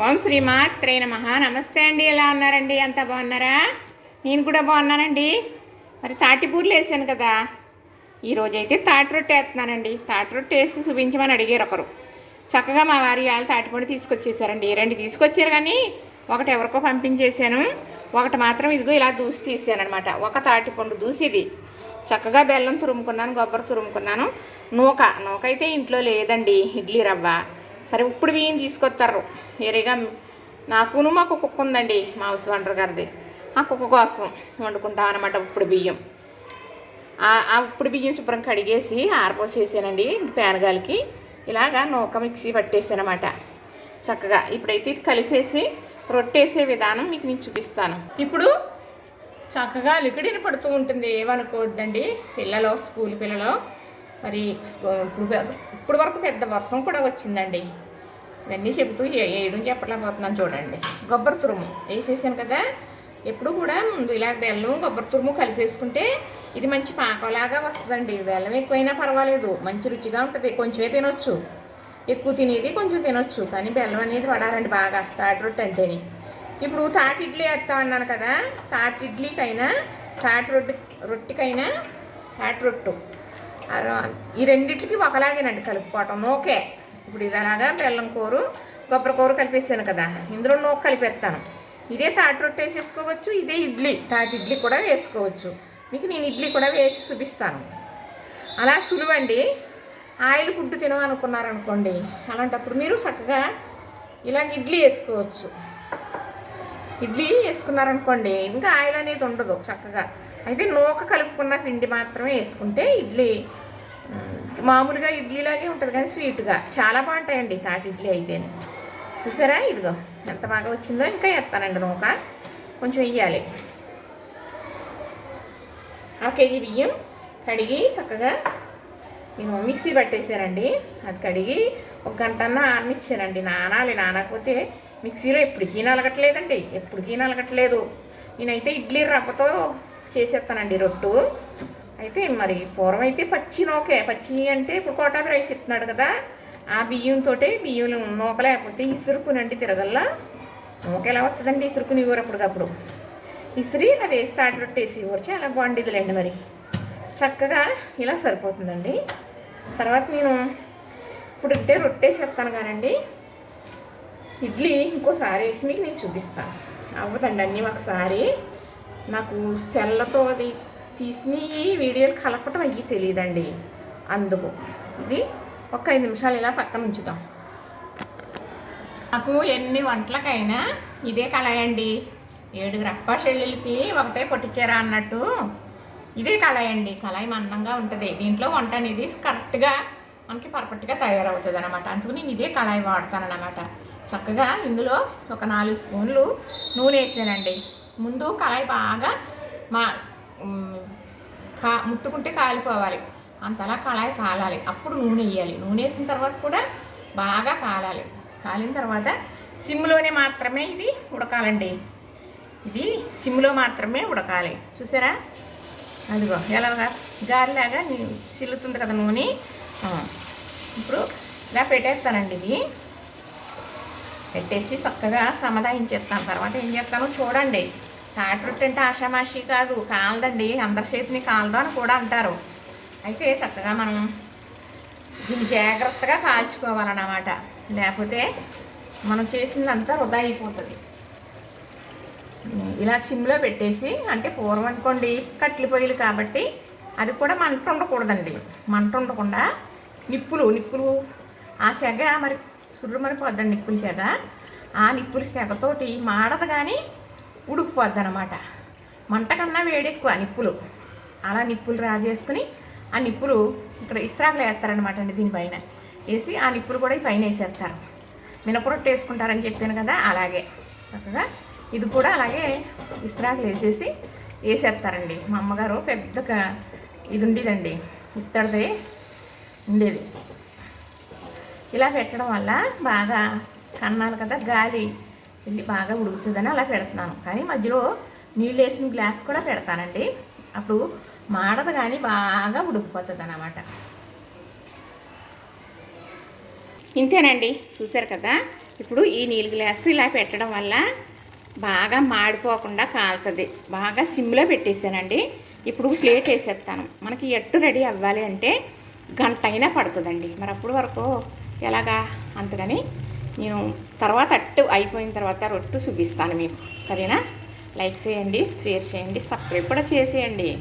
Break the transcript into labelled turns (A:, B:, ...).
A: ఓం శ్రీ మాత్రే నమః. నమస్తే అండి, ఎలా ఉన్నారండి? అంతా బాగున్నారా? నేను కూడా బాగున్నానండి. మరి తాటిపూర్లు వేసాను కదా, ఈరోజైతే తాటి రొట్టె వేస్తున్నానండి. తాటి రొట్టె వేసి చూపించమని అడిగారు ఒకరు. చక్కగా మా వారి వాళ్ళు తాటిపొడి తీసుకొచ్చేసారండి. రెండు తీసుకొచ్చారు, కానీ ఒకటి ఎవరికో పంపించేశాను, ఒకటి మాత్రం ఇదిగో ఇలా దూసి తీసానమాట. ఒక తాటిపండు దూసి ఇది చక్కగా బెల్లం తురుముకున్నాను, కొబ్బరి తురుముకున్నాను. నూక అయితే ఇంట్లో లేదండి, ఇడ్లీ రవ్వ. సరే ఇప్పుడు బియ్యం తీసుకొస్తారు వేరేగా. నాకును మాకు కుక్క ఉందండి, మా హౌస్ ఓనర్ గారిది. ఆ కుక్క కోసం వండుకుంటాం అనమాట ఇప్పుడు బియ్యం. ఆ ఇప్పుడు బియ్యం శుభ్రం కడిగేసి ఆరపోసేసానండి పేనగాలికి. ఇలాగా నూక మిక్సీ పట్టేసానమాట చక్కగా. ఇప్పుడైతే ఇది కలిపేసి రొట్టేసే విధానం మీకు నేను చూపిస్తాను. ఇప్పుడు చక్కగా లిక్విడిని పడుతూ ఉంటుంది, ఏమనుకోవద్దండి పిల్లలు, స్కూల్ పిల్లలు. మరి ఇప్పుడు వరకు పెద్ద వర్షం కూడా వచ్చిందండి. ఇవన్నీ చెబుతూ వేయడం చెప్పలేకపోతున్నాను. చూడండి, కొబ్బరి తురుము వేసేసాను కదా. ఎప్పుడు కూడా ముందు ఇలా బెల్లం కొబ్బరి తురుము కలిపేసుకుంటే ఇది మంచి పాకంలాగా వస్తుందండి. బెల్లం ఎక్కువైనా పర్వాలేదు, మంచి రుచిగా ఉంటుంది. కొంచెమే తినొచ్చు, ఎక్కువ తినేది కొంచెం తినొచ్చు, కానీ బెల్లం అనేది పడాలండి బాగా తాటి రొట్టె అంటేని. ఇప్పుడు తాటి ఇడ్లీ వేస్తామన్నాను కదా, తాటి ఇడ్లీకైనా తాటి రొట్టెకైనా తాటి రొట్టు ఈ రెండిట్లకి ఒకలాగేనండి కలుపుకోవటం. నూకే ఇప్పుడు ఇది అలాగా బెల్లం కూర కొబ్బరి కూర కలిపేసాను కదా, ఇందులో నూక కలిపేస్తాను. ఇదే తాటి రొట్టె వేసేసుకోవచ్చు, ఇదే ఇడ్లీ తాటి ఇడ్లీ కూడా వేసుకోవచ్చు. మీకు నేను ఇడ్లీ కూడా వేసి చూపిస్తాను. అలా సులువండి. ఆయిల్ ఫుడ్ తినమనుకున్నారనుకోండి, అలాంటప్పుడు మీరు చక్కగా ఇలాగ ఇడ్లీ వేసుకోవచ్చు. ఇడ్లీ వేసుకున్నారనుకోండి ఇంకా ఆయిల్ అనేది ఉండదు చక్కగా. అయితే నూక కలుపుకున్న పిండి మాత్రమే వేసుకుంటే ఇడ్లీ మామూలుగా ఇడ్లీలాగే ఉంటుంది, కానీ స్వీట్గా చాలా బాగుంటాయండి తాటి ఇడ్లీ అయితే. చూసారా, ఇదిగో ఎంత బాగా వచ్చిందో. ఇంకా వేస్తానండి నూక, కొంచెం వేయాలి. 1 కేజీ బియ్యం కడిగి చక్కగా నేను మిక్సీ పట్టేసానండి. అది కడిగి 1 గంటన్న ఆరనిచ్చానండి. నానకపోతే మిక్సీలో ఎప్పటికీ నలగట్లేదండి, ఎప్పటికీ నలగట్లేదు. నేనైతే ఇడ్లీ రవ్వతో చేసేస్తానండి రొట్టు. అయితే మరి పూర్వం అయితే పచ్చి నూకే, పచ్చి అంటే ఇప్పుడు కోటాబి రైస్ ఇస్తున్నాడు కదా, ఆ బియ్యంతో బియ్యం నూక లేకపోతే ఇసురుకునండి తిరగల్లా. నూక ఎలా వస్తుందండి, ఇసురుకుని ఊరప్పుడుకప్పుడు ఇసిరి అది వేసి తాటి రొట్టె వేసి ఊరి చాలా బాగుండేదిలేండి. మరి చక్కగా ఇలా సరిపోతుందండి. తర్వాత నేను ఇప్పుడు అంటే రొట్టేసేస్తాను కానండి, ఇడ్లీ ఇంకోసారి వేసి మీకు నేను చూపిస్తాను. అవ్వదండి అన్నీ ఒకసారి. నాకు సెల్లతో అది తీసి వీడియోలు కలపటం అయ్యి తెలియదండి, అందుకు ఇది ఒక 5 నిమిషాలు ఇలా పక్కన ఉంచుతాం. నాకు ఎన్ని వంటలకైనా ఇదే కళాయండి. 7 రప్ప చెల్లెలకి ఒకటే పొట్టిచ్చారా అన్నట్టు ఇదే కళాయండి. కళాయి మందంగా ఉంటుంది. దీంట్లో వంట అనేది కరెక్ట్గా మనకి పర్ఫెక్ట్గా తయారవుతుంది అనమాట. అందుకు నేను ఇదే కళాయి వాడతానన్నమాట. చక్కగా ఇందులో ఒక 4 స్పూన్లు నూనె వేసానండి. ముందు కళాయి బాగా ముట్టుకుంటే కాలిపోవాలి, అంతలా కళాయి కాలాలి, అప్పుడు నూనె వేయాలి. నూనె వేసిన తర్వాత కూడా బాగా కాలాలి. కాలిన తర్వాత సిమ్లోనే మాత్రమే ఇది ఉడకాలండి. ఇది సిమ్లో మాత్రమే ఉడకాలి. చూసారా, అదిగో ఎలాగా గాలిలాగా చిల్లుతుంది కదా నూనె. ఇప్పుడు ఇలా పెట్టేస్తానండి. ఇది పెట్టేసి చక్కగా సమాధానించేస్తాను. తర్వాత ఏం చేస్తాను చూడండి. తాటి రొట్టె అంటే ఆషామాషి కాదు, కాలదండి. అందరి చేతిని కాలదు అని కూడా అంటారు. అయితే చక్కగా మనం దీన్ని జాగ్రత్తగా కాల్చుకోవాలన్నమాట, లేకపోతే మనం చేసిందంతా వృధా అయిపోతుంది. ఇలా సిమ్లో పెట్టేసి, అంటే పూర్వం అనుకోండి కట్టెల పొయ్యిలు కాబట్టి అది కూడా మంట ఉండకూడదండి. మంట ఉండకుండా నిప్పులు ఆ సెగ మరి సుర్రుమరిపోద్దండి. నిప్పుల సెగ, ఆ నిప్పుల సెగతోటి మాడదు కానీ ఉడికిపోద్ది అనమాట. మంట కన్నా వేడెక్కువ నిప్పులు. అలా నిప్పులు రాజేసుకుని ఆ నిప్పులు ఇక్కడ ఇస్త్రాకులు వేస్తారనమాట అండి. దీనిపైన వేసి ఆ నిప్పులు కూడా ఈ పైన వేసేస్తారు. మినపరొట్టు వేసుకుంటారని చెప్పాను కదా, అలాగే చక్కగా ఇది కూడా అలాగే ఇస్త్రాకులు వేసేస్తారండి. మా అమ్మగారు పెద్దగా ఇది ఉండేదండి, ఇత్తడిదే ఉండేది. ఇలా పెట్టడం వల్ల బాగా కన్నాలు కదా, గాలి వెళ్ళి బాగా ఉడుకుతుందని అలా పెడుతున్నాను. కానీ మధ్యలో నీళ్ళు వేసిన గ్లాస్ కూడా పెడతానండి, అప్పుడు మాడదు కానీ బాగా ఉడికిపోతుంది అన్నమాట. ఇంతేనండి, చూసారు కదా. ఇప్పుడు ఈ నీళ్ళు గ్లాసు ఇలా పెట్టడం వల్ల బాగా మాడిపోకుండా కాలుతుంది. బాగా సిమ్లో పెట్టేసానండి. ఇప్పుడు ప్లేట్ వేసేస్తాను. మనకి ఎట్టు రెడీ అవ్వాలి అంటే గంట అయినా పడుతుందండి. మరి అప్పుడు వరకు ఎలాగా అంతకని నేను తర్వాత అట్టు అయిపోయిన తర్వాత రొట్టు చూపిస్తాను మీకు. సరేనా? లైక్ చేయండి, షేర్ చేయండి, సబ్స్క్రైబ్ కూడా చేసేయండి.